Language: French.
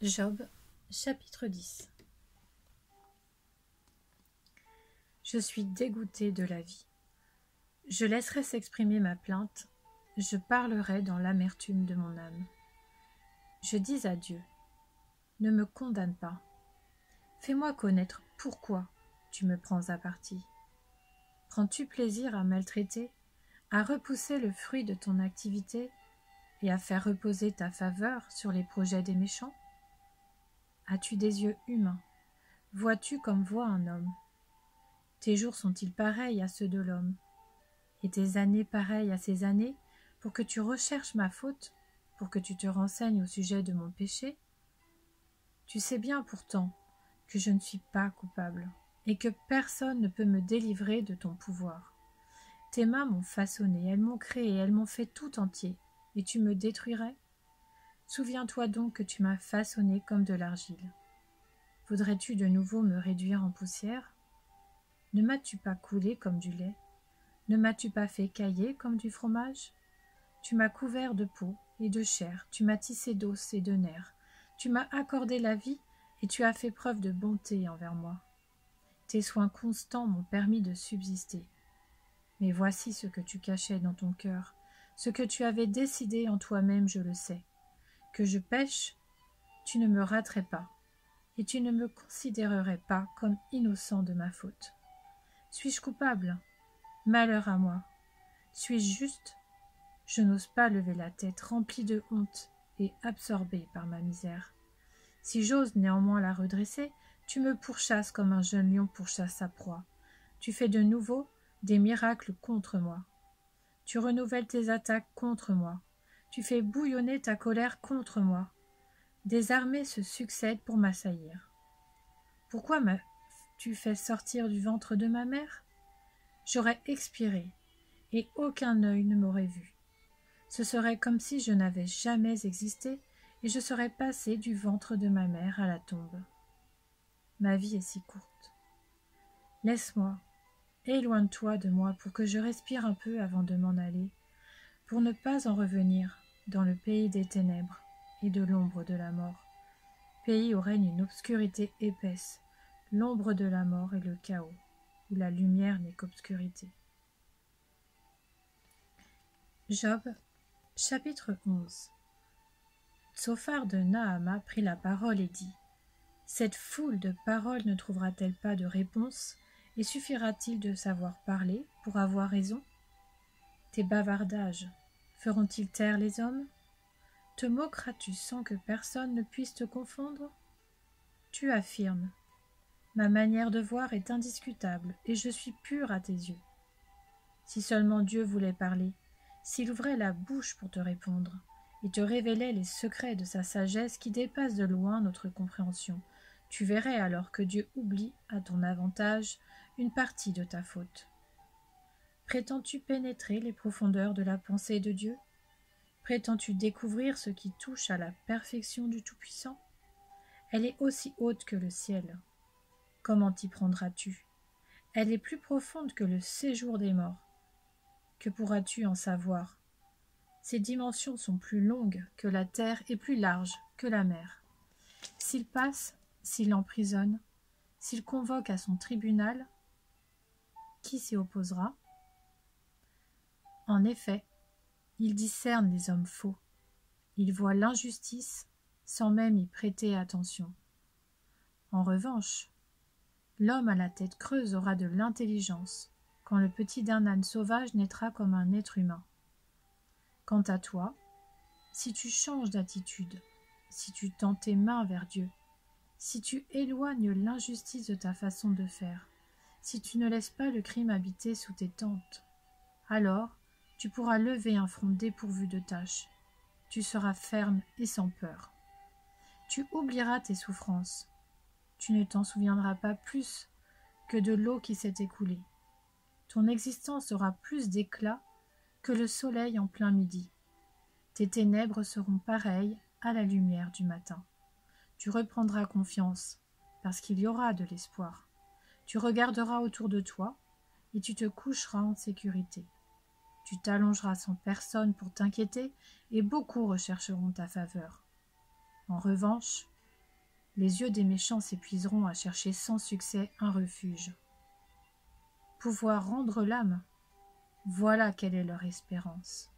Job, chapitre 10. Je suis dégoûté de la vie. Je laisserai s'exprimer ma plainte, je parlerai dans l'amertume de mon âme. Je dis à Dieu, ne me condamne pas. Fais-moi connaître pourquoi tu me prends à partie. Prends-tu plaisir à maltraiter, à repousser le fruit de ton activité et à faire reposer ta faveur sur les projets des méchants? As-tu des yeux humains? Vois-tu comme voit un homme? Tes jours sont-ils pareils à ceux de l'homme? Et tes années pareilles à ses années, pour que tu recherches ma faute, pour que tu te renseignes au sujet de mon péché? Tu sais bien pourtant que je ne suis pas coupable, et que personne ne peut me délivrer de ton pouvoir. Tes mains m'ont façonné, elles m'ont créé, elles m'ont fait tout entier, et tu me détruirais? Souviens-toi donc que tu m'as façonné comme de l'argile. Voudrais-tu de nouveau me réduire en poussière? Ne m'as-tu pas coulé comme du lait? Ne m'as-tu pas fait cailler comme du fromage? Tu m'as couvert de peau et de chair, tu m'as tissé d'os et de nerfs, tu m'as accordé la vie et tu as fait preuve de bonté envers moi. Tes soins constants m'ont permis de subsister. Mais voici ce que tu cachais dans ton cœur, ce que tu avais décidé en toi-même, je le sais. Que je pêche, tu ne me raterais pas, et tu ne me considérerais pas comme innocent de ma faute. Suis-je coupable? Malheur à moi. Suis-je juste? Je n'ose pas lever la tête, remplie de honte et absorbée par ma misère. Si j'ose néanmoins la redresser, tu me pourchasses comme un jeune lion pourchasse sa proie. Tu fais de nouveau des miracles contre moi. Tu renouvelles tes attaques contre moi. Tu fais bouillonner ta colère contre moi. Des armées se succèdent pour m'assaillir. Pourquoi m'as-tu fait sortir du ventre de ma mère? J'aurais expiré, et aucun œil ne m'aurait vu. Ce serait comme si je n'avais jamais existé, et je serais passé du ventre de ma mère à la tombe. Ma vie est si courte. Laisse-moi, éloigne-toi de moi pour que je respire un peu avant de m'en aller, pour ne pas en revenir dans le pays des ténèbres et de l'ombre de la mort, pays où règne une obscurité épaisse, l'ombre de la mort et le chaos, où la lumière n'est qu'obscurité. Job, chapitre 11. Tsophar de Nahama prit la parole et dit: cette foule de paroles ne trouvera-t-elle pas de réponse, et suffira-t-il de savoir parler pour avoir raison? Tes bavardages feront-ils taire les hommes? Te moqueras-tu sans que personne ne puisse te confondre? Tu affirmes: ma manière de voir est indiscutable, et je suis pur à tes yeux. Si seulement Dieu voulait parler, s'il ouvrait la bouche pour te répondre, et te révélait les secrets de sa sagesse qui dépassent de loin notre compréhension, tu verrais alors que Dieu oublie à ton avantage une partie de ta faute. Prétends-tu pénétrer les profondeurs de la pensée de Dieu? Prétends-tu découvrir ce qui touche à la perfection du Tout-Puissant? Elle est aussi haute que le ciel. Comment t'y prendras-tu? Elle est plus profonde que le séjour des morts. Que pourras-tu en savoir? Ses dimensions sont plus longues que la terre et plus larges que la mer. S'il passe, s'il emprisonne, s'il convoque à son tribunal, qui s'y opposera? En effet, il discerne les hommes faux. Il voit l'injustice sans même y prêter attention. En revanche, l'homme à la tête creuse aura de l'intelligence quand le petit d'un âne sauvage naîtra comme un être humain. Quant à toi, si tu changes d'attitude, si tu tends tes mains vers Dieu, si tu éloignes l'injustice de ta façon de faire, si tu ne laisses pas le crime habiter sous tes tentes, alors tu pourras lever un front dépourvu de taches. Tu seras ferme et sans peur. Tu oublieras tes souffrances. Tu ne t'en souviendras pas plus que de l'eau qui s'est écoulée. Ton existence aura plus d'éclat que le soleil en plein midi. Tes ténèbres seront pareilles à la lumière du matin. Tu reprendras confiance, parce qu'il y aura de l'espoir. Tu regarderas autour de toi, et tu te coucheras en sécurité. Tu t'allongeras sans personne pour t'inquiéter, et beaucoup rechercheront ta faveur. En revanche, les yeux des méchants s'épuiseront à chercher sans succès un refuge. Pouvoir rendre l'âme, voilà quelle est leur espérance.